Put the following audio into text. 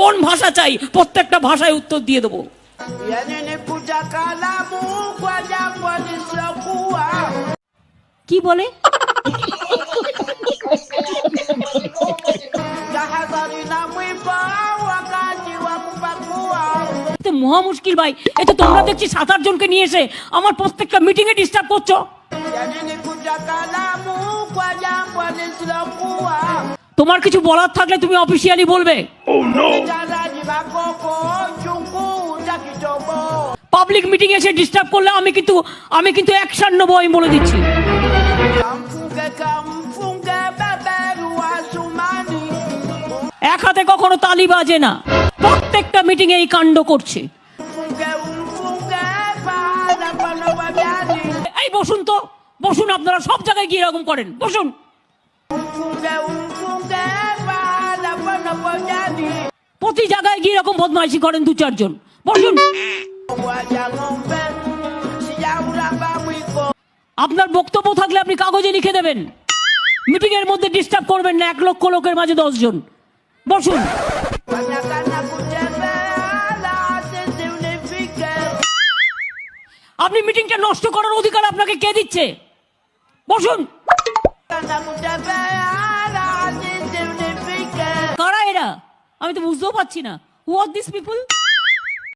কোন ভাষা চাই প্রত্যেকটা ভাষায় উত্তর দিয়ে দেবো। কি বলে? মহা মুশকিল ভাই, এতো তোমরা দেখছি 7-8 জনকে নিয়ে এসে আমার প্রত্যেকটা মিটিং এ ডিস্টার্ব করছো। তোমার কিছু বলার থাকলে তুমি অফিসিয়ালি বলবে। পাবলিক মিটিং এসে ডিস্টার্ব করলে আমি কিন্তু অ্যাকশন নেবো, আমি বলে দিচ্ছি। এক হাতে কখনো তালি বাজে না, প্রত্যেকটা মিটিং এই কাণ্ড করছে। এই বসুন তো, বসুন, আপনারা সব জায়গায় গিয়ে এরকম করেন, বসুন। প্রতি জায়গায় গিয়ে এরকম বদমাইশি করেন 2-4 জন, বসুন। আপনার বক্তব্য থাকলে আপনি কাগজে লিখে দেবেন। মিটিং এর মধ্যে ডিস্টার্ব করবেন না, 1 লক্ষ লোকের মাঝে 10 জন, বসুন। আপনি মিটিংটা নষ্ট করার অধিকার আপনাকে কে দিচ্ছে? বসুন। কারা এরা? আমি তো বুঝতেও পারছি না। হু আর দিস পিপল?